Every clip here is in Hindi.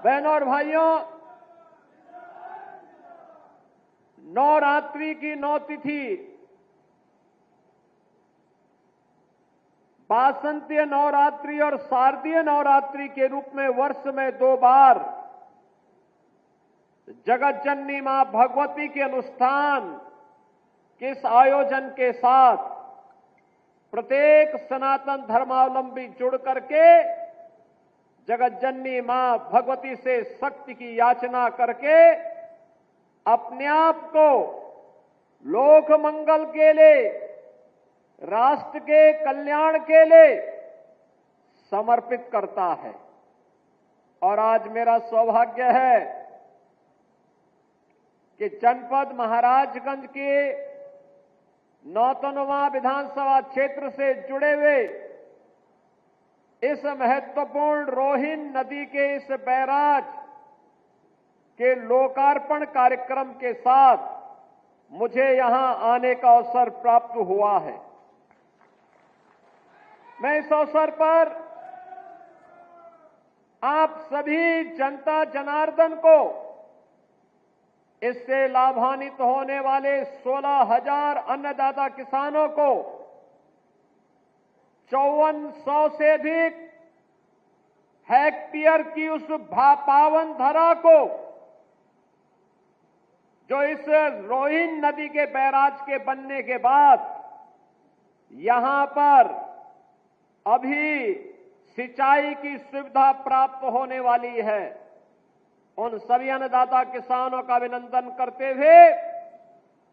बहनों और भाइयों, नवरात्रि की 9 तिथि वासंतीय नवरात्रि और शारदीय नवरात्रि के रूप में वर्ष में 2 बार जगत जननी मां भगवती के अनुष्ठान के इस आयोजन के साथ प्रत्येक सनातन धर्मावलंबी जुड़ करके जगत जननी मां भगवती से शक्ति की याचना करके अपने आप को लोक मंगल के लिए, राष्ट्र के कल्याण के लिए समर्पित करता है। और आज मेरा सौभाग्य है कि जनपद महाराजगंज के नौतनवा विधानसभा क्षेत्र से जुड़े हुए इस महत्वपूर्ण रोहिन नदी के इस बैराज के लोकार्पण कार्यक्रम के साथ मुझे यहां आने का अवसर प्राप्त हुआ है। मैं इस अवसर पर आप सभी जनता जनार्दन को, इससे लाभान्वित होने वाले 16,000 अन्नदाता किसानों को, 5400 से अधिक हेक्टेयर की उस पावन धरा को जो इस रोहिन नदी के बैराज के बनने के बाद यहां पर अभी सिंचाई की सुविधा प्राप्त होने वाली है, उन सभी अन्नदाता किसानों का अभिनंदन करते हुए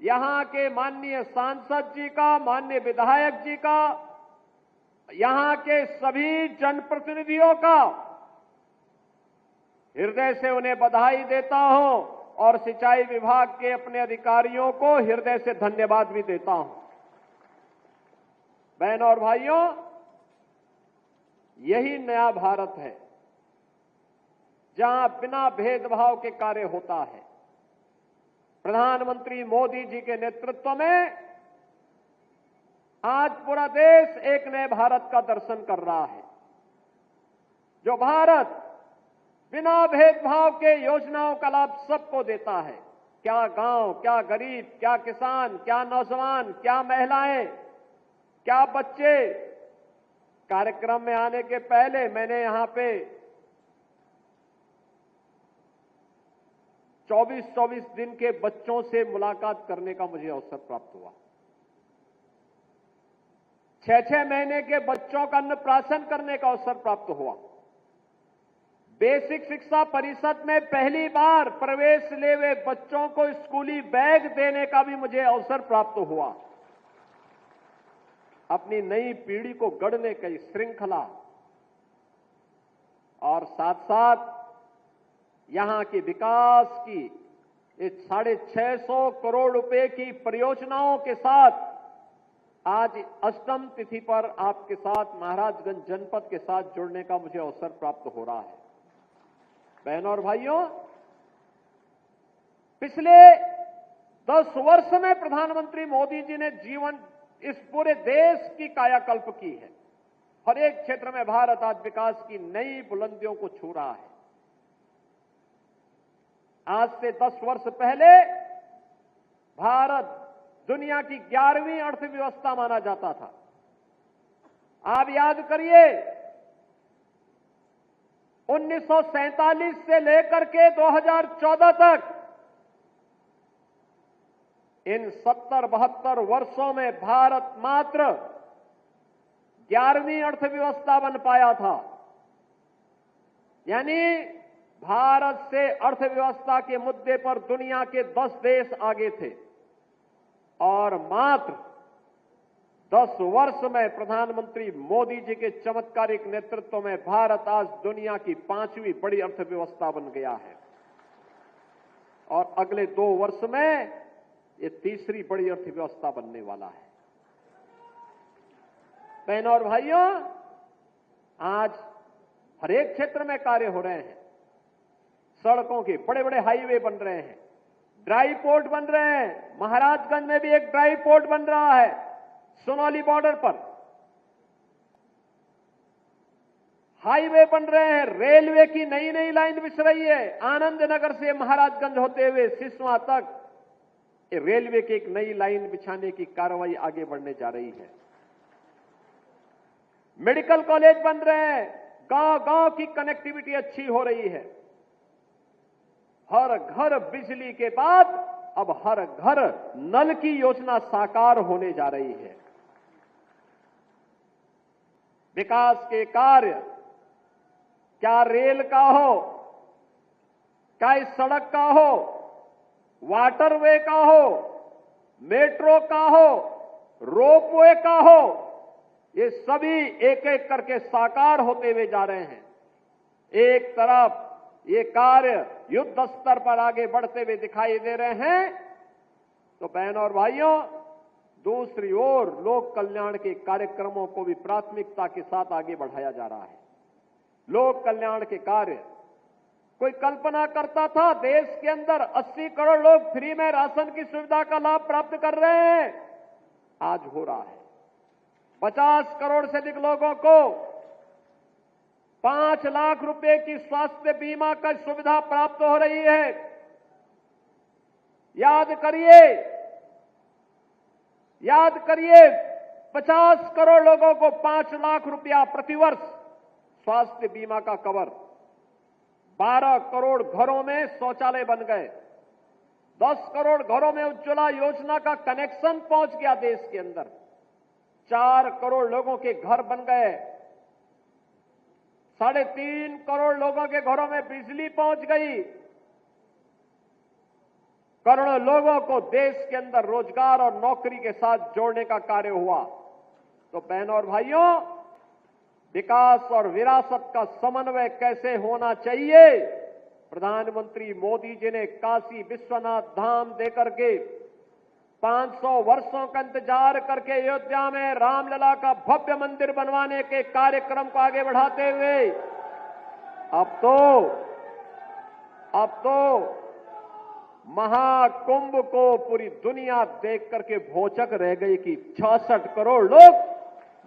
यहां के माननीय सांसद जी का, माननीय विधायक जी का, यहां के सभी जनप्रतिनिधियों का हृदय से उन्हें बधाई देता हूं और सिंचाई विभाग के अपने अधिकारियों को हृदय से धन्यवाद भी देता हूं। बहनों और भाइयों, यही नया भारत है जहां बिना भेदभाव के कार्य होता है। प्रधानमंत्री मोदी जी के नेतृत्व में आज पूरा देश एक नए भारत का दर्शन कर रहा है, जो भारत बिना भेदभाव के योजनाओं का लाभ सबको देता है। क्या गांव, क्या गरीब, क्या किसान, क्या नौजवान, क्या महिलाएं, क्या बच्चे। कार्यक्रम में आने के पहले मैंने यहां पे 24-24 दिन के बच्चों से मुलाकात करने का मुझे अवसर प्राप्त हुआ। 6-6 महीने के बच्चों का अन्नप्राशन करने का अवसर प्राप्त हुआ। बेसिक शिक्षा परिषद में पहली बार प्रवेश ले हुए बच्चों को स्कूली बैग देने का भी मुझे अवसर प्राप्त हुआ। अपनी नई पीढ़ी को गढ़ने की श्रृंखला और साथ साथ यहां के विकास की इस 650 करोड़ रुपए की परियोजनाओं के साथ आज अष्टम तिथि पर आपके साथ महाराजगंज जनपद के साथ जुड़ने का मुझे अवसर प्राप्त हो रहा है। बहनों और भाइयों, पिछले 10 वर्ष में प्रधानमंत्री मोदी जी ने इस पूरे देश की कायाकल्प की है। हर एक क्षेत्र में भारत आज विकास की नई बुलंदियों को छू रहा है। आज से 10 वर्ष पहले भारत दुनिया की 11वीं अर्थव्यवस्था माना जाता था। आप याद करिए, 1947 से लेकर के 2014 तक इन 70-72 वर्षों में भारत मात्र 11वीं अर्थव्यवस्था बन पाया था। यानी भारत से अर्थव्यवस्था के मुद्दे पर दुनिया के 10 देश आगे थे और मात्र 10 वर्ष में प्रधानमंत्री मोदी जी के चमत्कारिक नेतृत्व में भारत आज दुनिया की 5वीं बड़ी अर्थव्यवस्था बन गया है और अगले 2 वर्ष में ये 3री बड़ी अर्थव्यवस्था बनने वाला है। बहनों और भाइयों, आज हर एक क्षेत्र में कार्य हो रहे हैं। सड़कों के बड़े बड़े हाईवे बन रहे हैं, ड्राई पोर्ट बन रहे हैं। महाराजगंज में भी एक ड्राई पोर्ट बन रहा है, सोनौली बॉर्डर पर। हाईवे बन रहे हैं, रेलवे की नई नई लाइन बिछ रही है। आनंद नगर से महाराजगंज होते हुए सिसवा तक रेलवे की एक नई लाइन बिछाने की कार्रवाई आगे बढ़ने जा रही है। मेडिकल कॉलेज बन रहे हैं, गांव गांव की कनेक्टिविटी अच्छी हो रही है। हर घर बिजली के बाद अब हर घर नल की योजना साकार होने जा रही है। विकास के कार्य, क्या रेल का हो, क्या इस सड़क का हो, वाटरवे का हो, मेट्रो का हो, रोपवे का हो, ये सभी एक एक करके साकार होते हुए जा रहे हैं। एक तरफ ये कार्य युद्ध स्तर पर आगे बढ़ते हुए दिखाई दे रहे हैं, तो बहनों और भाइयों, दूसरी ओर लोक कल्याण के कार्यक्रमों को भी प्राथमिकता के साथ आगे बढ़ाया जा रहा है। लोक कल्याण के कार्य, कोई कल्पना करता था देश के अंदर 80 करोड़ लोग फ्री में राशन की सुविधा का लाभ प्राप्त कर रहे हैं? आज हो रहा है। 50 करोड़ से अधिक लोगों को 5 लाख रुपए की स्वास्थ्य बीमा का सुविधा प्राप्त हो रही है। याद करिए 50 करोड़ लोगों को 5 लाख रुपया प्रतिवर्ष स्वास्थ्य बीमा का कवर। 12 करोड़ घरों में शौचालय बन गए। 10 करोड़ घरों में उज्ज्वला योजना का कनेक्शन पहुंच गया देश के अंदर। 4 करोड़ लोगों के घर बन गए। 3.5 करोड़ लोगों के घरों में बिजली पहुंच गई। करोड़ों लोगों को देश के अंदर रोजगार और नौकरी के साथ जोड़ने का कार्य हुआ। तो बहनों और भाइयों, विकास और विरासत का समन्वय कैसे होना चाहिए, प्रधानमंत्री मोदी जी ने काशी विश्वनाथ धाम देकर के 500 वर्षों का इंतजार करके अयोध्या में रामलला का भव्य मंदिर बनवाने के कार्यक्रम को आगे बढ़ाते हुए अब तो महाकुंभ को पूरी दुनिया देख करके भौचक रह गई कि 66 करोड़ लोग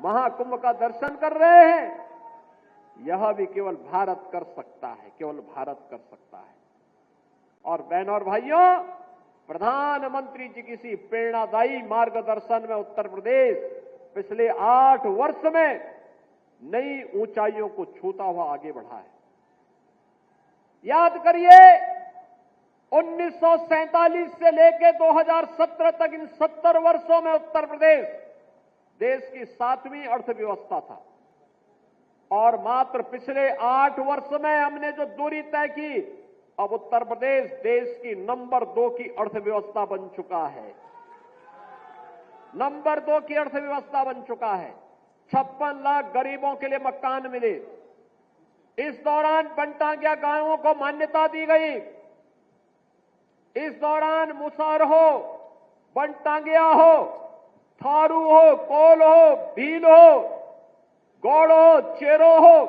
महाकुंभ का दर्शन कर रहे हैं। यह भी केवल भारत कर सकता है, केवल भारत कर सकता है। और बहनों और भाइयों, प्रधानमंत्री जी किसी प्रेरणादायी मार्गदर्शन में उत्तर प्रदेश पिछले 8 वर्ष में नई ऊंचाइयों को छूता हुआ आगे बढ़ा है। याद करिए 1947 से लेकर 2017 तक इन 70 वर्षों में उत्तर प्रदेश देश की 7वीं अर्थव्यवस्था था। और मात्र पिछले 8 वर्ष में हमने जो दूरी तय की, अब उत्तर प्रदेश देश की नंबर 2 की अर्थव्यवस्था बन चुका है। नंबर 2 की अर्थव्यवस्था बन चुका है। 56 लाख गरीबों के लिए मकान मिले। इस दौरान बनटांगिया गांवों को मान्यता दी गई। इस दौरान मुसहर हो, बनटांगिया हो, थारू हो, कोल हो, भील हो, गौड़ हो, चेरो हो,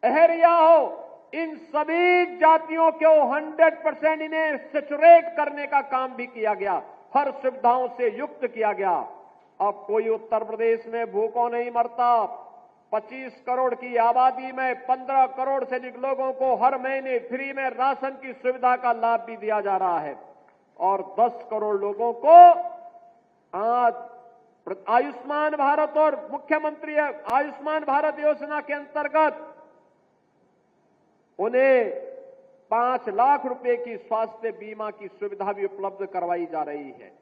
अहरिया हो, इन सभी जातियों को 100% इन्हें सैचुरेट करने का काम भी किया गया। हर सुविधाओं से युक्त किया गया। अब कोई उत्तर प्रदेश में भूखों नहीं मरता। 25 करोड़ की आबादी में 15 करोड़ से अधिक लोगों को हर महीने फ्री में राशन की सुविधा का लाभ भी दिया जा रहा है। और 10 करोड़ लोगों को आज आयुष्मान भारत और मुख्यमंत्री आयुष्मान भारत योजना के अंतर्गत उन्हें 5 लाख रुपए की स्वास्थ्य बीमा की सुविधा भी उपलब्ध करवाई जा रही है।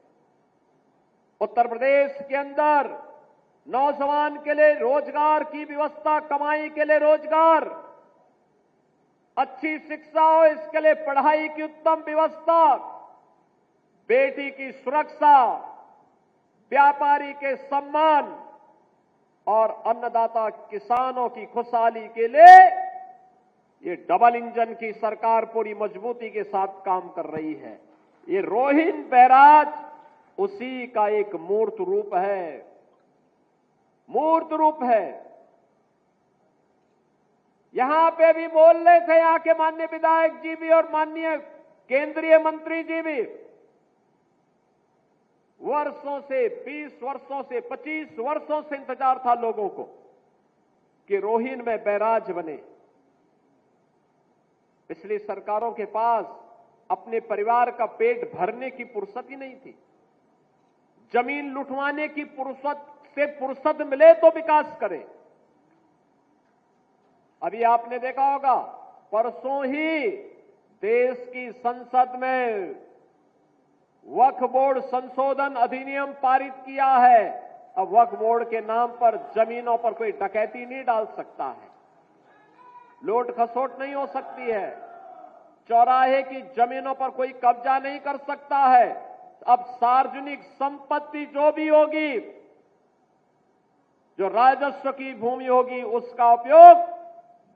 उत्तर प्रदेश के अंदर नौजवान के लिए रोजगार की व्यवस्था, कमाई के लिए रोजगार, अच्छी शिक्षा हो इसके लिए पढ़ाई की उत्तम व्यवस्था, बेटी की सुरक्षा, व्यापारी के सम्मान और अन्नदाता किसानों की खुशहाली के लिए ये डबल इंजन की सरकार पूरी मजबूती के साथ काम कर रही है। ये रोहिन बैराज उसी का एक मूर्त रूप है। मूर्त रूप है। यहां पे भी बोल रहे थे यहाँ के माननीय विधायक जी भी और माननीय केंद्रीय मंत्री जी भी, वर्षों से 20 वर्षों से 25 वर्षों से इंतजार था लोगों को। कि रोहिन में बैराज बने। पिछली सरकारों के पास अपने परिवार का पेट भरने की फुर्सत ही नहीं थी। जमीन लुटवाने की फुर्सत मिले तो विकास करें। अभी आपने देखा होगा, परसों ही देश की संसद में वक्फ बोर्ड संशोधन अधिनियम पारित किया है। अब वक्फ बोर्ड के नाम पर जमीनों पर कोई डकैती नहीं डाल सकता है, लूट खसोट नहीं हो सकती है, चौराहे की जमीनों पर कोई कब्जा नहीं कर सकता है। अब सार्वजनिक संपत्ति जो भी होगी, जो राजस्व की भूमि होगी, उसका उपयोग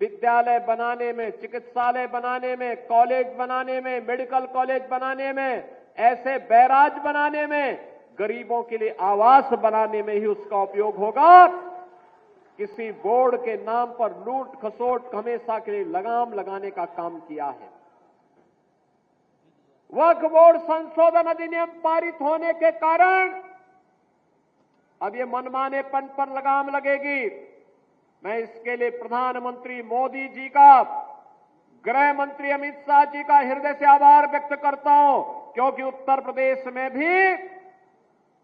विद्यालय बनाने में, चिकित्सालय बनाने में, कॉलेज बनाने में, मेडिकल कॉलेज बनाने में, ऐसे बैराज बनाने में, गरीबों के लिए आवास बनाने में ही उसका उपयोग होगा। किसी बोर्ड के नाम पर लूट खसोट हमेशा के लिए लगाम लगाने का काम किया है। वक्फ बोर्ड संशोधन अधिनियम पारित होने के कारण अब ये मनमानेपन पर लगाम लगेगी। मैं इसके लिए प्रधानमंत्री मोदी जी का, गृह मंत्री अमित शाह जी का हृदय से आभार व्यक्त करता हूं, क्योंकि उत्तर प्रदेश में भी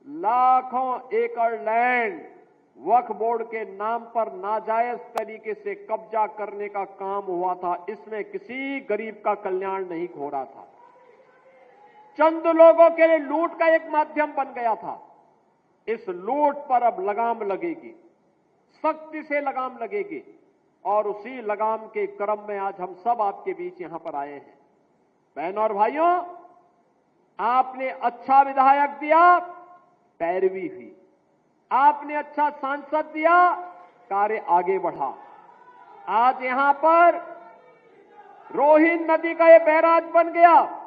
लाखों एकड़ लैंड वक्फ बोर्ड के नाम पर नाजायज तरीके से कब्जा करने का काम हुआ था। इसमें किसी गरीब का कल्याण नहीं हो रहा था, चंद लोगों के लिए लूट का एक माध्यम बन गया था। इस लूट पर अब लगाम लगेगी, सख्ती से लगाम लगेगी, और उसी लगाम के क्रम में आज हम सब आपके बीच यहां पर आए हैं। बहनों और भाइयों, आपने अच्छा विधायक दिया, पैरवी हुई। आपने अच्छा सांसद दिया, कार्य आगे बढ़ा। आज यहां पर रोहिन नदी का ये बैराज बन गया।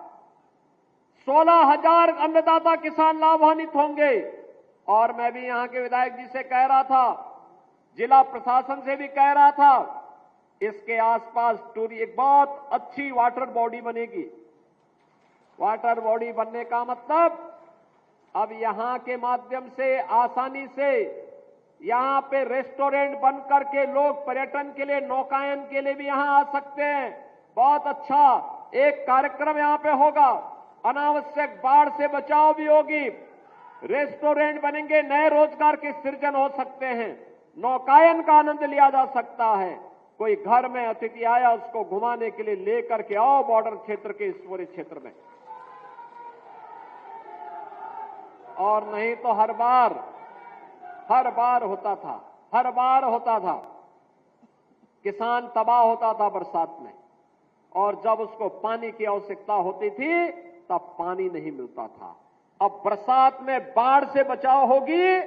16,000 अन्नदाता किसान लाभान्वित होंगे। और मैं भी यहां के विधायक जी से कह रहा था, जिला प्रशासन से भी कह रहा था, इसके आसपास एक बहुत अच्छी वाटर बॉडी बनेगी। वाटर बॉडी बनने का मतलब अब यहां के माध्यम से आसानी से यहां पे रेस्टोरेंट बन करके लोग पर्यटन के लिए, नौकायन के लिए भी यहां आ सकते हैं। बहुत अच्छा एक कार्यक्रम यहां पे होगा। अनावश्यक बाढ़ से बचाव भी होगी, रेस्टोरेंट बनेंगे, नए रोजगार के सृजन हो सकते हैं, नौकायन का आनंद लिया जा सकता है। कोई घर में अतिथि आया, उसको घुमाने के लिए लेकर के आओ बॉर्डर क्षेत्र के इस पूरे क्षेत्र में। और नहीं तो हर बार होता था किसान तबाह होता था बरसात में, और जब उसको पानी की आवश्यकता होती थी तब पानी नहीं मिलता था। अब बरसात में बाढ़ से बचाव होगी,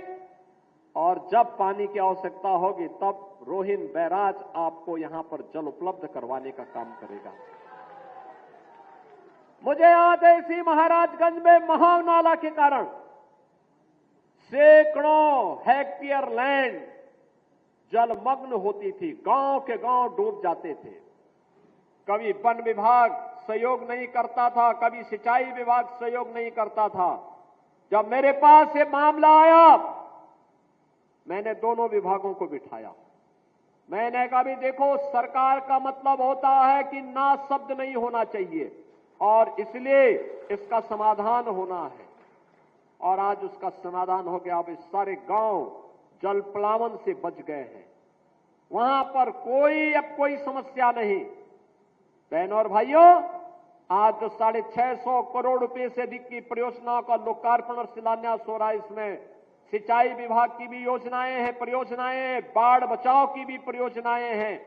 और जब पानी की आवश्यकता होगी तब रोहिन बैराज आपको यहां पर जल उपलब्ध करवाने का काम करेगा। मुझे याद है, इसी महाराजगंज में महाव नाला के कारण सैकड़ों हेक्टेयर लैंड जलमग्न होती थी, गांव के गांव डूब जाते थे। कभी वन विभाग सहयोग नहीं करता था, कभी सिंचाई विभाग सहयोग नहीं करता था। जब मेरे पास ये मामला आया, मैंने दोनों विभागों को बिठाया। मैंने कहा भी देखो, सरकार का मतलब होता है कि ना शब्द नहीं होना चाहिए, और इसलिए इसका समाधान होना है। और आज उसका समाधान हो गया। अब इस सारे गांव जल प्लावन से बच गए हैं, वहां पर अब कोई समस्या नहीं। बहनों और भाइयों, आज जो 650 करोड़ रुपए से अधिक की परियोजनाओं का लोकार्पण और शिलान्यास हो रहा है, इसमें सिंचाई विभाग की भी परियोजनाएं हैं, बाढ़ बचाव की भी परियोजनाएं हैं,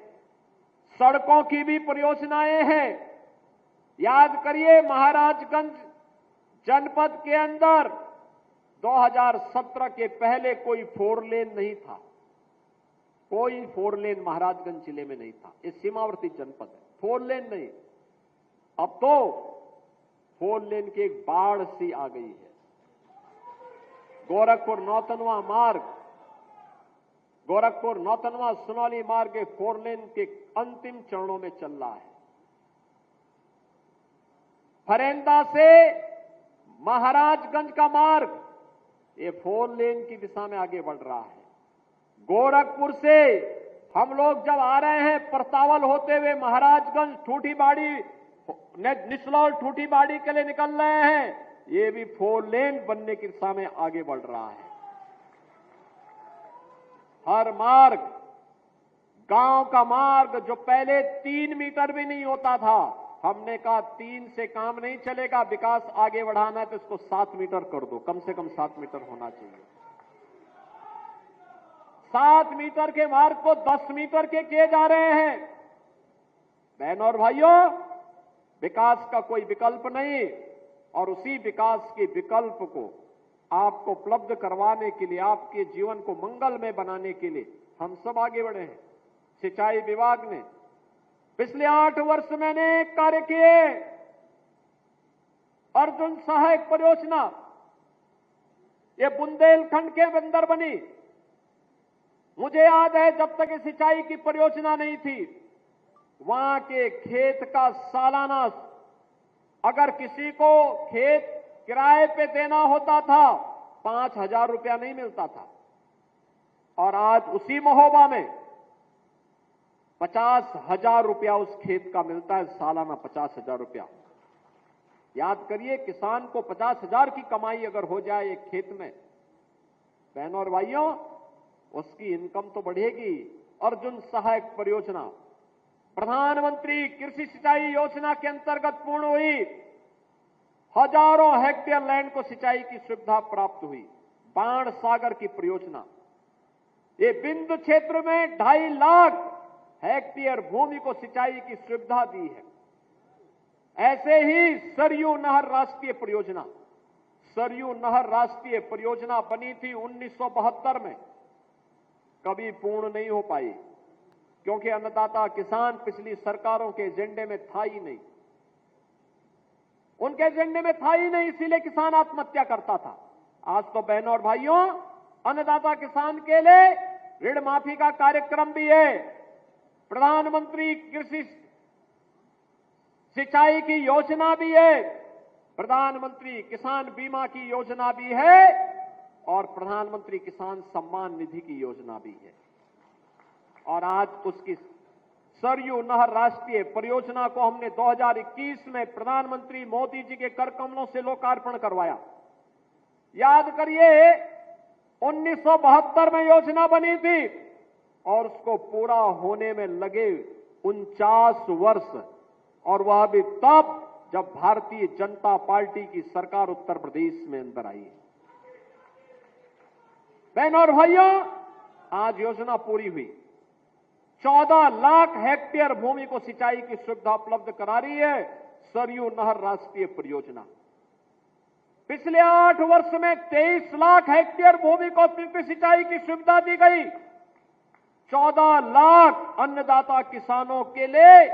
सड़कों की भी परियोजनाएं हैं। याद करिए, महाराजगंज जनपद के अंदर 2017 के पहले कोई 4 लेन नहीं था, कोई 4 लेन महाराजगंज जिले में नहीं था। ये सीमावर्ती जनपद है, 4 लेन नहीं। अब तो 4 लेन की एक बाढ़ सी आ गई है। गोरखपुर नौतनवा सुनौली मार्ग के 4 लेन के अंतिम चरणों में चल रहा है। फरेंदा से महाराजगंज का मार्ग ये 4 लेन की दिशा में आगे बढ़ रहा है। गोरखपुर से हम लोग जब आ रहे हैं परतावल होते हुए महाराजगंज ठूठीबाड़ी निचलौल ठूठीबाड़ी के लिए निकल रहे हैं, ये भी 4 लेन बनने की दिशा में आगे बढ़ रहा है। हर मार्ग, गांव का मार्ग जो पहले 3 मीटर भी नहीं होता था, हमने कहा 3 से काम नहीं चलेगा, विकास आगे बढ़ाना है तो इसको 7 मीटर कर दो, कम से कम 7 मीटर होना चाहिए। 7 मीटर के मार्ग को 10 मीटर के किए जा रहे हैं। बहनों और भाइयों, विकास का कोई विकल्प नहीं, और उसी विकास के विकल्प को आपको उपलब्ध करवाने के लिए, आपके जीवन को मंगलमय बनाने के लिए हम सब आगे बढ़े हैं। सिंचाई विभाग ने पिछले 8 वर्ष में अनेक कार्य किए। अर्जुन सहायक परियोजना ये बुंदेलखंड के अंदर बनी। मुझे याद है जब तक सिंचाई की परियोजना नहीं थी, वहां के खेत का सालाना अगर किसी को खेत किराए पे देना होता था 5,000 रुपया नहीं मिलता था, और आज उसी महोबा में 50,000 रुपया उस खेत का मिलता है, सालाना 50,000 रुपया। याद करिए, किसान को 50,000 की कमाई अगर हो जाए एक खेत में, बहनों और भाइयों, उसकी इनकम तो बढ़ेगी। अर्जुन सहायक परियोजना प्रधानमंत्री कृषि सिंचाई योजना के अंतर्गत पूर्ण हुई। हजारों हेक्टेयर लैंड को सिंचाई की सुविधा प्राप्त हुई। बाण सागर की परियोजना, ये बिंदु क्षेत्र में 2.5 लाख हेक्टेयर भूमि को सिंचाई की सुविधा दी है। ऐसे ही सरयू नहर राष्ट्रीय परियोजना, सरयू नहर राष्ट्रीय परियोजना बनी थी 1972 में, कभी पूर्ण नहीं हो पाई, क्योंकि अन्नदाता किसान पिछली सरकारों के एजेंडे में था ही नहीं, उनके एजेंडे में था ही नहीं, इसीलिए किसान आत्महत्या करता था। आज तो बहनों और भाइयों, अन्नदाता किसान के लिए ऋण माफी का कार्यक्रम भी है, प्रधानमंत्री कृषि सिंचाई की योजना भी है, प्रधानमंत्री किसान बीमा की योजना भी है, और प्रधानमंत्री किसान सम्मान निधि की योजना भी है। और आज उसकी सरयू नहर राष्ट्रीय परियोजना को हमने 2021 में प्रधानमंत्री मोदी जी के कर कमलों से लोकार्पण करवाया। याद करिए, 1972 में योजना बनी थी और उसको पूरा होने में लगे 49 वर्ष, और वह भी तब जब भारतीय जनता पार्टी की सरकार उत्तर प्रदेश में अंदर आई। बहनों और भाइयों, आज योजना पूरी हुई। 14 लाख हेक्टेयर भूमि को सिंचाई की सुविधा उपलब्ध करा रही है सरयू नहर राष्ट्रीय परियोजना। पिछले 8 वर्ष में 23 लाख हेक्टेयर भूमि को अतिरिक्त सिंचाई की सुविधा दी गई। 14 लाख अन्नदाता किसानों के लिए,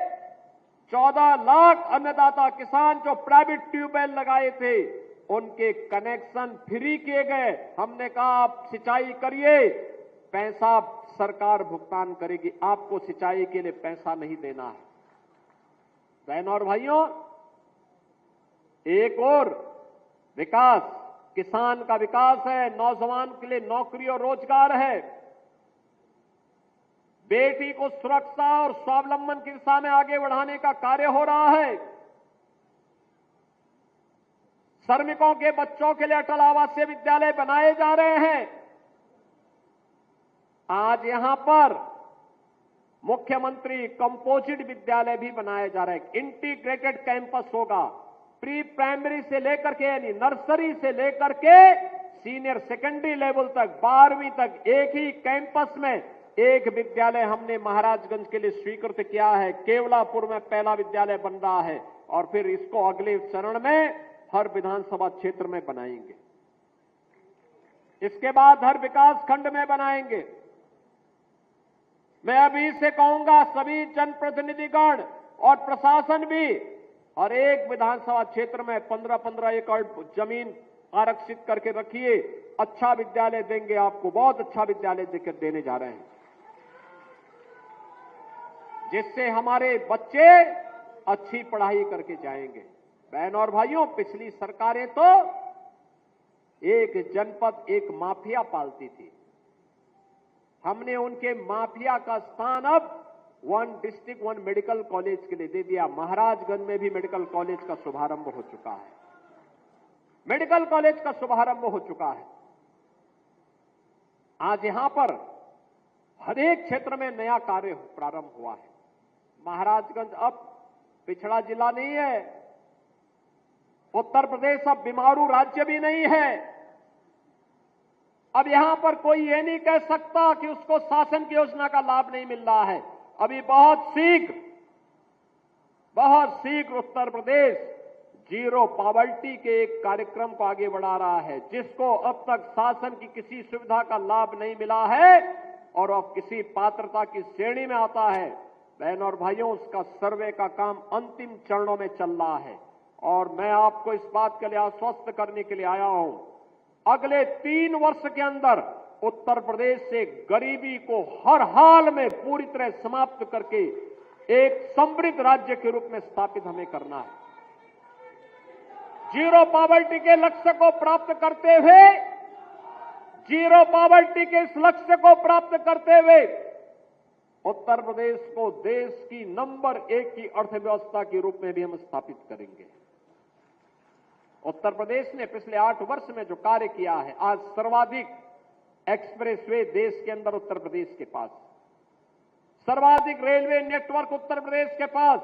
14 लाख अन्नदाता किसान जो प्राइवेट ट्यूबवेल लगाए थे, उनके कनेक्शन फ्री किए गए। हमने कहा आप सिंचाई करिए, पैसा सरकार भुगतान करेगी, आपको सिंचाई के लिए पैसा नहीं देना है। बहनों और भाइयों, एक और विकास, किसान का विकास है, नौजवान के लिए नौकरी और रोजगार है, बेटी को सुरक्षा और स्वावलंबन की दिशा में आगे बढ़ाने का कार्य हो रहा है। श्रमिकों के बच्चों के लिए अटल आवासीय विद्यालय बनाए जा रहे हैं। आज यहां पर मुख्यमंत्री कंपोजिट विद्यालय भी बनाया जा रहा है। इंटीग्रेटेड कैंपस होगा, प्री प्राइमरी से लेकर के, यानी नर्सरी से लेकर के सीनियर सेकेंडरी लेवल तक, 12वीं तक एक ही कैंपस में एक विद्यालय हमने महाराजगंज के लिए स्वीकृत किया है। केवलापुर में पहला विद्यालय बन रहा है, और फिर इसको अगले चरण में हर विधानसभा क्षेत्र में बनाएंगे। इसके बाद हर विकास खंड में बनाएंगे। मैं अभी से कहूंगा, सभी जनप्रतिनिधिगण और प्रशासन भी हर एक विधानसभा क्षेत्र में 15-15 एकड़ जमीन आरक्षित करके रखिए। अच्छा विद्यालय देंगे आपको, बहुत अच्छा विद्यालय देकर देने जा रहे हैं, जिससे हमारे बच्चे अच्छी पढ़ाई करके जाएंगे। बहनों और भाइयों, पिछली सरकारें तो एक जनपद एक माफिया पालती थी। हमने उनके माफिया का स्थान अब 1 डिस्ट्रिक्ट 1 मेडिकल कॉलेज के लिए दे दिया। महाराजगंज में भी मेडिकल कॉलेज का शुभारंभ हो चुका है। मेडिकल कॉलेज का शुभारंभ हो चुका है। आज यहां पर हर एक क्षेत्र में नया कार्य प्रारंभ हुआ है। महाराजगंज अब पिछड़ा जिला नहीं है। उत्तर प्रदेश अब बीमारू राज्य भी नहीं है। अब यहां पर कोई ये नहीं कह सकता कि उसको शासन की योजना का लाभ नहीं मिल रहा है। अभी बहुत शीघ्र उत्तर प्रदेश जीरो पॉवर्टी के एक कार्यक्रम को आगे बढ़ा रहा है, जिसको अब तक शासन की किसी सुविधा का लाभ नहीं मिला है और अब किसी पात्रता की श्रेणी में आता है। बहनों और भाइयों, उसका सर्वे का काम अंतिम चरणों में चल रहा है और मैं आपको इस बात के लिए आश्वस्त करने के लिए आया हूं, अगले 3 वर्ष के अंदर उत्तर प्रदेश से गरीबी को हर हाल में पूरी तरह समाप्त करके एक समृद्ध राज्य के रूप में स्थापित हमें करना है। जीरो पॉवर्टी के लक्ष्य को प्राप्त करते हुए, जीरो पॉवर्टी के इस लक्ष्य को प्राप्त करते हुए उत्तर प्रदेश को देश की नंबर 1 की अर्थव्यवस्था के रूप में भी हम स्थापित करेंगे। उत्तर प्रदेश ने पिछले 8 वर्ष में जो कार्य किया है, आज सर्वाधिक एक्सप्रेसवे देश के अंदर उत्तर प्रदेश के पास, सर्वाधिक रेलवे नेटवर्क उत्तर प्रदेश के पास,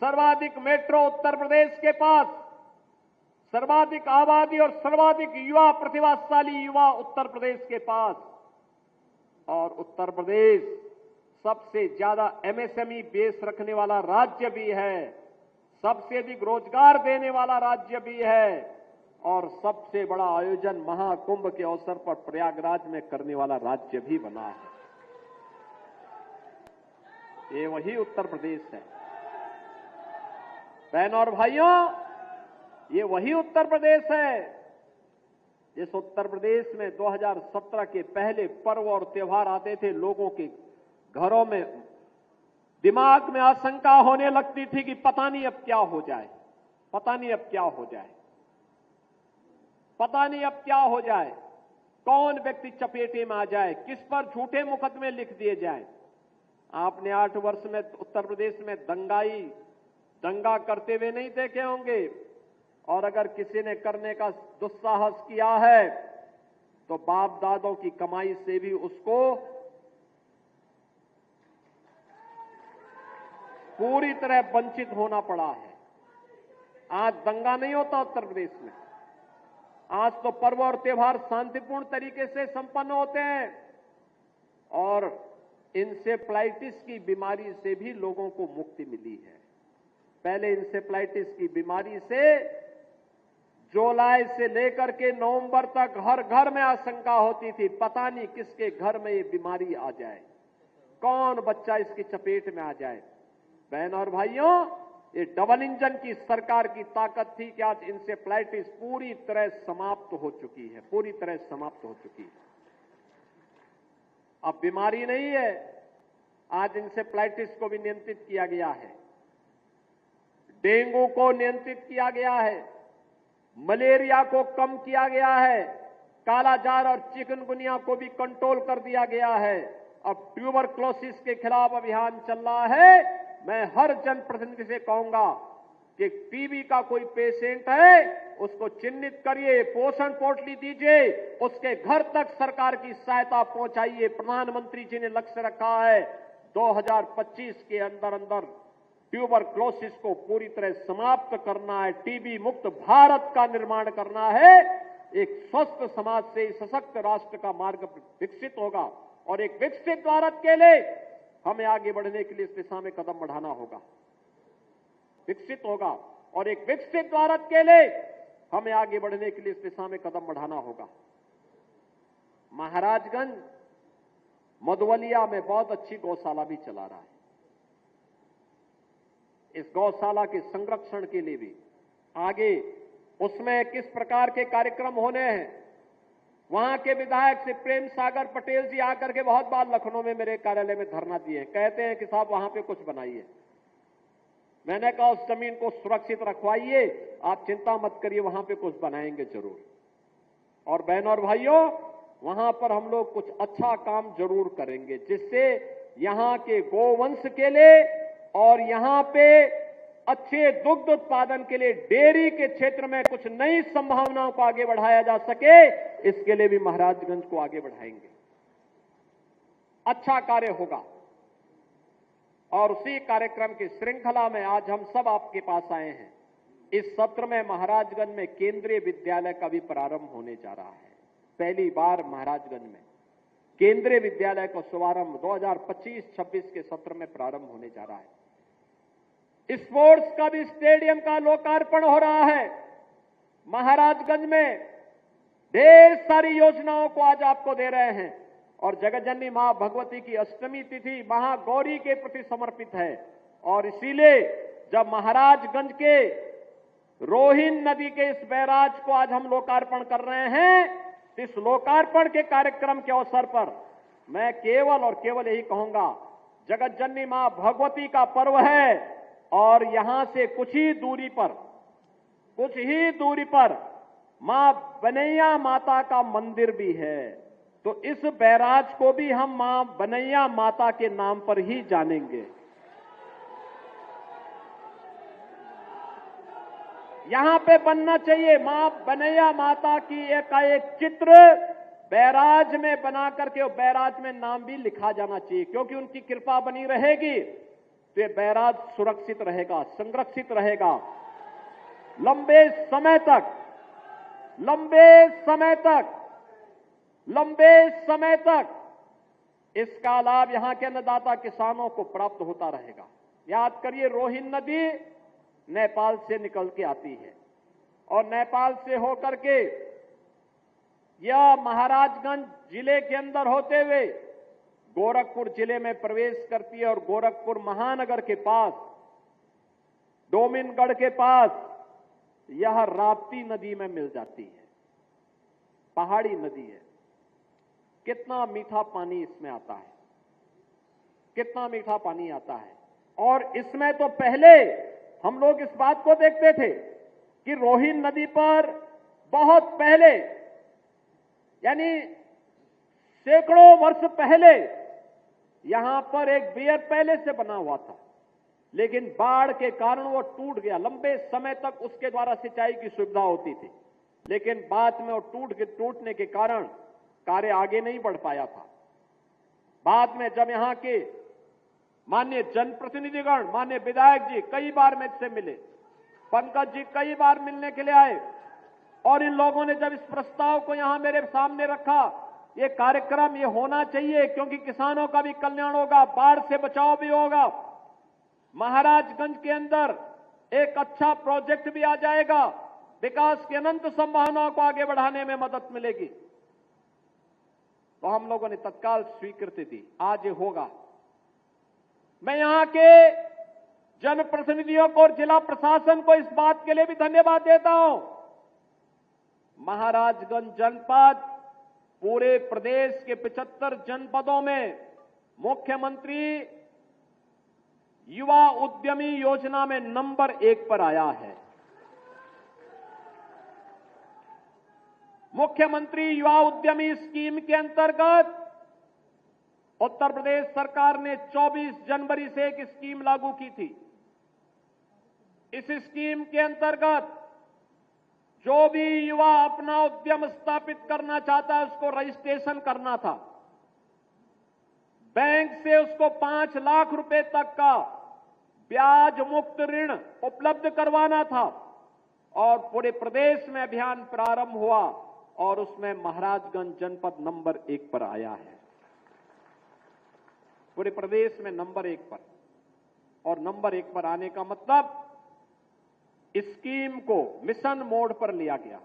सर्वाधिक मेट्रो उत्तर प्रदेश के पास, सर्वाधिक आबादी और सर्वाधिक युवा प्रतिभाशाली युवा उत्तर प्रदेश के पास, और उत्तर प्रदेश सबसे ज्यादा एमएसएमई बेस रखने वाला राज्य भी है, सबसे अधिक रोजगार देने वाला राज्य भी है और सबसे बड़ा आयोजन महाकुंभ के अवसर पर प्रयागराज में करने वाला राज्य भी बना है। ये वही उत्तर प्रदेश है। बहनों और भाइयों, ये वही उत्तर प्रदेश है जिस उत्तर प्रदेश में 2017 के पहले पर्व और त्योहार आते थे, लोगों के घरों में दिमाग में आशंका होने लगती थी कि पता नहीं अब क्या हो जाए, पता नहीं अब क्या हो जाए, पता नहीं अब क्या हो जाए, कौन व्यक्ति चपेटे में आ जाए, किस पर झूठे मुकदमे लिख दिए जाए। आपने 8 वर्ष में उत्तर प्रदेश में दंगा करते हुए नहीं देखे होंगे, और अगर किसी ने करने का दुस्साहस किया है तो बाप दादों की कमाई से भी उसको पूरी तरह वंचित होना पड़ा है। आज दंगा नहीं होता उत्तर प्रदेश में। आज तो पर्व और त्योहार शांतिपूर्ण तरीके से संपन्न होते हैं और इंसेफ्लाइटिस की बीमारी से भी लोगों को मुक्ति मिली है। पहले इंसेफ्लाइटिस की बीमारी से जुलाई से लेकर के नवंबर तक हर घर में आशंका होती थी, पता नहीं किसके घर में ये बीमारी आ जाए, कौन बच्चा इसकी चपेट में आ जाए। बहनों और भाइयों, ये डबल इंजन की सरकार की ताकत थी कि आज इंसेफ्लाइटिस पूरी तरह समाप्त हो चुकी है, पूरी तरह समाप्त हो चुकी है। अब बीमारी नहीं है, आज इंसेफ्लाइटिस को भी नियंत्रित किया गया है, डेंगू को नियंत्रित किया गया है, मलेरिया को कम किया गया है, कालाजार और चिकनगुनिया को भी कंट्रोल कर दिया गया है। अब ट्यूबरक्लोसिस के खिलाफ अभियान चल रहा है। मैं हर जनप्रतिनिधि से कहूंगा कि टीबी का कोई पेशेंट है, उसको चिन्हित करिए, पोषण पोटली दीजिए, उसके घर तक सरकार की सहायता पहुंचाइए। प्रधानमंत्री जी ने लक्ष्य रखा है 2025 के अंदर अंदर ट्यूबरक्लोसिस को पूरी तरह समाप्त करना है, टीबी मुक्त भारत का निर्माण करना है। एक स्वस्थ समाज से सशक्त राष्ट्र का मार्ग विकसित होगा और एक विकसित भारत के लिए हमें आगे बढ़ने के लिए इस दिशा में कदम बढ़ाना होगा। विकसित होगा और एक विकसित भारत के लिए हमें आगे बढ़ने के लिए इस दिशा में कदम बढ़ाना होगा। महाराजगंज मधुवलिया में बहुत अच्छी गौशाला भी चला रहा है। इस गौशाला के संरक्षण के लिए भी आगे उसमें किस प्रकार के कार्यक्रम होने हैं, वहां के विधायक श्री प्रेम सागर पटेल जी आकर के बहुत बार लखनऊ में मेरे कार्यालय में धरना दिए, कहते हैं कि साहब वहां पे कुछ बनाइए। मैंने कहा उस जमीन को सुरक्षित रखवाइए, आप चिंता मत करिए, वहां पे कुछ बनाएंगे जरूर। और बहनों और भाइयों, वहां पर हम लोग कुछ अच्छा काम जरूर करेंगे, जिससे यहां के गोवंश के लिए और यहां पे अच्छे दुग्ध उत्पादन के लिए डेयरी के क्षेत्र में कुछ नई संभावनाओं को आगे बढ़ाया जा सके। इसके लिए भी महाराजगंज को आगे बढ़ाएंगे, अच्छा कार्य होगा। और उसी कार्यक्रम की श्रृंखला में आज हम सब आपके पास आए हैं। इस सत्र में महाराजगंज में केंद्रीय विद्यालय का भी प्रारंभ होने जा रहा है। पहली बार महाराजगंज में केंद्रीय विद्यालय का शुभारंभ 2025-26 के सत्र में प्रारंभ होने जा रहा है। स्पोर्ट्स का भी स्टेडियम का लोकार्पण हो रहा है महाराजगंज में। ढेर सारी योजनाओं को आज आपको दे रहे हैं और जगतजननी मां भगवती की अष्टमी तिथि महागौरी के प्रति समर्पित है। और इसीलिए जब महाराजगंज के रोहिन नदी के इस बैराज को आज हम लोकार्पण कर रहे हैं, इस लोकार्पण के कार्यक्रम के अवसर पर मैं केवल और केवल यही कहूंगा, जगतजननी मां भगवती का पर्व है और यहां से कुछ ही दूरी पर मां बनैया माता का मंदिर भी है। तो इस बैराज को भी हम मां बनैया माता के नाम पर ही जानेंगे। यहां पे बनना चाहिए मां बनैया माता की एक चित्र बैराज में बना करके, बैराज में नाम भी लिखा जाना चाहिए, क्योंकि उनकी कृपा बनी रहेगी तो ये बैराज सुरक्षित रहेगा, संरक्षित रहेगा लंबे समय तक इसका लाभ यहां के अन्नदाता किसानों को प्राप्त होता रहेगा। याद करिए, रोहिन नदी नेपाल से निकल के आती है और नेपाल से होकर के यह महाराजगंज जिले के अंदर होते हुए गोरखपुर जिले में प्रवेश करती है और गोरखपुर महानगर के पास, डोमिनगढ़ के पास यह राप्ती नदी में मिल जाती है। पहाड़ी नदी है। कितना मीठा पानी इसमें आता है, कितना मीठा पानी आता है। और इसमें तो पहले हम लोग इस बात को देखते थे कि रोहिन नदी पर बहुत पहले, यानी सैकड़ों वर्ष पहले यहां पर एक बियर पैलेस से बना हुआ था, लेकिन बाढ़ के कारण वो टूट गया। लंबे समय तक उसके द्वारा सिंचाई की सुविधा होती थी, लेकिन बाद में वो टूटने के कारण कार्य आगे नहीं बढ़ पाया था। बाद में जब यहां के माननीय जनप्रतिनिधिगण, माननीय विधायक जी कई बार मुझसे मिले, पंकज जी कई बार मिलने के लिए आए, और इन लोगों ने जब इस प्रस्ताव को यहां मेरे सामने रखा, ये कार्यक्रम ये होना चाहिए क्योंकि किसानों का भी कल्याण होगा, बाढ़ से बचाव भी होगा, महाराजगंज के अंदर एक अच्छा प्रोजेक्ट भी आ जाएगा, विकास की अनंत संभावनाओं को आगे बढ़ाने में मदद मिलेगी। तो हम लोगों ने तत्काल स्वीकृति दी, आज ये होगा। मैं यहां के जनप्रतिनिधियों को और जिला प्रशासन को इस बात के लिए भी धन्यवाद देता हूं। महाराजगंज जनपद पूरे प्रदेश के 75 जनपदों में मुख्यमंत्री युवा उद्यमी योजना में नंबर 1 पर आया है। मुख्यमंत्री युवा उद्यमी स्कीम के अंतर्गत उत्तर प्रदेश सरकार ने 24 जनवरी से एक स्कीम लागू की थी। इस स्कीम के अंतर्गत जो भी युवा अपना उद्यम स्थापित करना चाहता है उसको रजिस्ट्रेशन करना था, बैंक से उसको 5 लाख रुपए तक का ब्याज मुक्त ऋण उपलब्ध करवाना था, और पूरे प्रदेश में अभियान प्रारंभ हुआ और उसमें महाराजगंज जनपद नंबर 1 पर आया है। पूरे प्रदेश में नंबर 1 पर, और नंबर 1 पर आने का मतलब स्कीम को मिशन मोड पर लिया गया।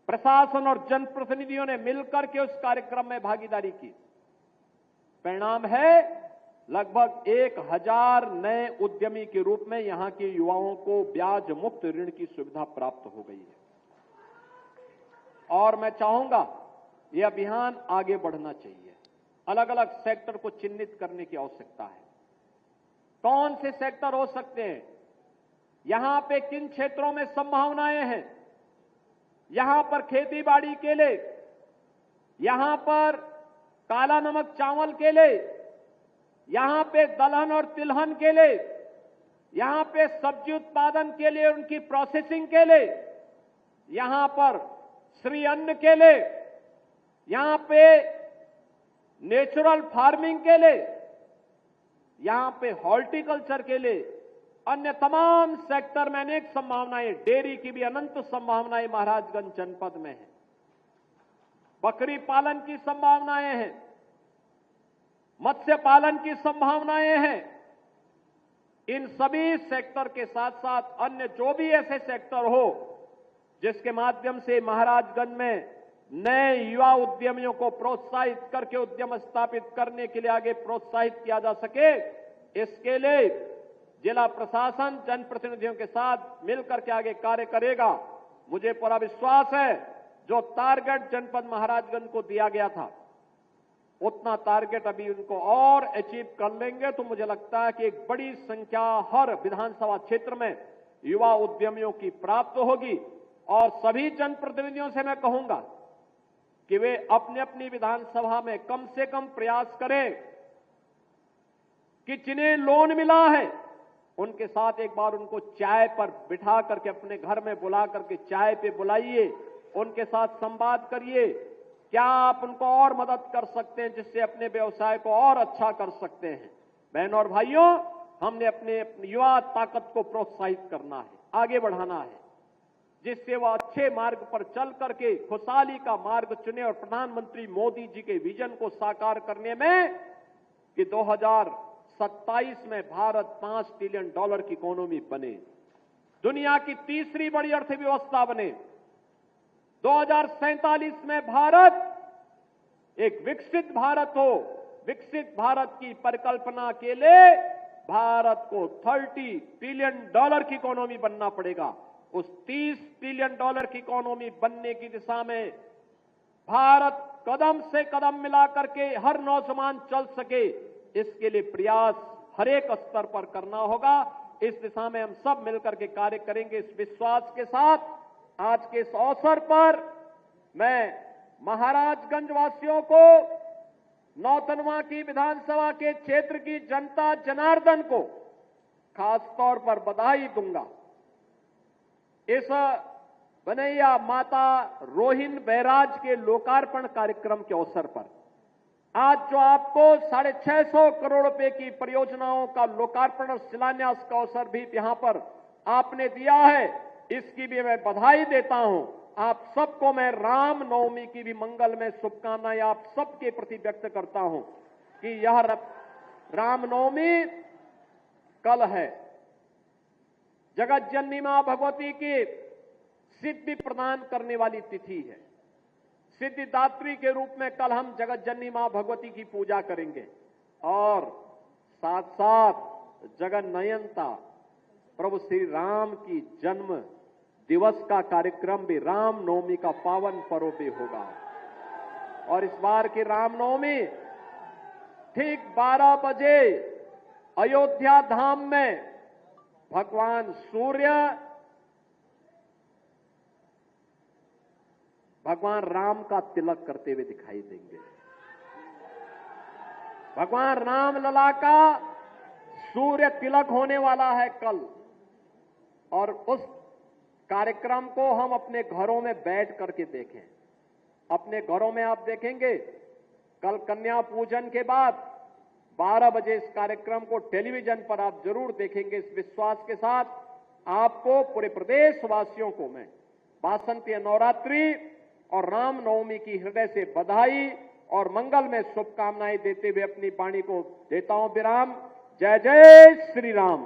प्रशासन और जनप्रतिनिधियों ने मिलकर के उस कार्यक्रम में भागीदारी की। परिणाम है लगभग 1000 नए उद्यमी के रूप में यहां के युवाओं को ब्याज मुक्त ऋण की सुविधा प्राप्त हो गई है। और मैं चाहूंगा यह अभियान आगे बढ़ना चाहिए। अलग अलग सेक्टर को चिन्हित करने की आवश्यकता है। कौन से सेक्टर हो सकते हैं, यहां पे किन क्षेत्रों में संभावनाएं हैं, यहां पर खेती बाड़ी के लिए यहां पर काला नमक चावल के लिए, यहां पे दलहन और तिलहन के लिए, यहां पे सब्जी उत्पादन के लिए, उनकी प्रोसेसिंग के लिए, यहां पर श्री अन्न के लिए, यहां पे नेचुरल फार्मिंग के लिए, यहां पे हॉर्टिकल्चर के लिए, अन्य तमाम सेक्टर में अनेक संभावनाएं, डेयरी की भी अनंत संभावनाएं महाराजगंज जनपद में है। बकरी पालन की संभावनाएं हैं, मत्स्य पालन की संभावनाएं हैं। इन सभी सेक्टर के साथ साथ अन्य जो भी ऐसे सेक्टर हो जिसके माध्यम से महाराजगंज में नए युवा उद्यमियों को प्रोत्साहित करके उद्यम स्थापित करने के लिए आगे प्रोत्साहित किया जा सके, इसके लिए जिला प्रशासन जनप्रतिनिधियों के साथ मिलकर के आगे कार्य करेगा। मुझे पूरा विश्वास है जो टारगेट जनपद महाराजगंज को दिया गया था उतना टारगेट अभी उनको और अचीव कर लेंगे। तो मुझे लगता है कि एक बड़ी संख्या हर विधानसभा क्षेत्र में युवा उद्यमियों की प्राप्त होगी। और सभी जनप्रतिनिधियों से मैं कहूंगा कि वे अपनी अपनी विधानसभा में कम से कम प्रयास करें कि जिन्हें लोन मिला है उनके साथ एक बार उनको चाय पर बिठा करके अपने घर में बुला करके चाय पे बुलाइए, उनके साथ संवाद करिए, क्या आप उनको और मदद कर सकते हैं जिससे अपने व्यवसाय को और अच्छा कर सकते हैं। बहनों और भाइयों, हमने अपने युवा ताकत को प्रोत्साहित करना है, आगे बढ़ाना है, जिससे वह अच्छे मार्ग पर चल करके खुशहाली का मार्ग चुने और प्रधानमंत्री मोदी जी के विजन को साकार करने में कि 2027 में भारत $5 ट्रिलियन की इकोनॉमी बने, दुनिया की तीसरी बड़ी अर्थव्यवस्था बने, 2047 में भारत एक विकसित भारत हो। विकसित भारत की परिकल्पना के लिए भारत को $30 ट्रिलियन की इकोनॉमी बनना पड़ेगा। उस $30 ट्रिलियन की इकोनॉमी बनने की दिशा में भारत कदम से कदम मिला करके हर नौजवान चल सके, इसके लिए प्रयास हर एक स्तर पर करना होगा। इस दिशा में हम सब मिलकर के कार्य करेंगे। इस विश्वास के साथ आज के इस अवसर पर मैं महाराजगंज वासियों को, नौतनवा की विधानसभा के क्षेत्र की जनता जनार्दन को खास तौर पर बधाई दूंगा। इस बनैया माता रोहिन बैराज के लोकार्पण कार्यक्रम के अवसर पर आज जो आपको 650 करोड़ रुपए की परियोजनाओं का लोकार्पण और शिलान्यास का अवसर भी यहां पर आपने दिया है, इसकी भी मैं बधाई देता हूं। आप सबको मैं रामनवमी की भी मंगलमय शुभकामनाएं आप सबके प्रति व्यक्त करता हूं कि यह रामनवमी कल है। जगत जननी मां भगवती की सिद्धि प्रदान करने वाली तिथि है। सिद्धिदात्री के रूप में कल हम जगत जननी मां भगवती की पूजा करेंगे और साथ साथ जगन्नयनता प्रभु श्री राम की जन्म दिवस का कार्यक्रम भी रामनवमी का पावन पर्व भी होगा। और इस बार की रामनवमी ठीक 12 बजे अयोध्या धाम में भगवान सूर्य भगवान राम का तिलक करते हुए दिखाई देंगे। भगवान राम लला का सूर्य तिलक होने वाला है कल, और उस कार्यक्रम को हम अपने घरों में बैठ करके देखें। अपने घरों में आप देखेंगे कल कन्या पूजन के बाद 12 बजे इस कार्यक्रम को टेलीविजन पर आप जरूर देखेंगे। इस विश्वास के साथ आपको पूरे प्रदेश वासियों को मैं वासंती नवरात्रि और रामनवमी की हृदय से बधाई और मंगल में शुभकामनाएं देते हुए अपनी वाणी को देता हूं विराम। जय जय श्री राम।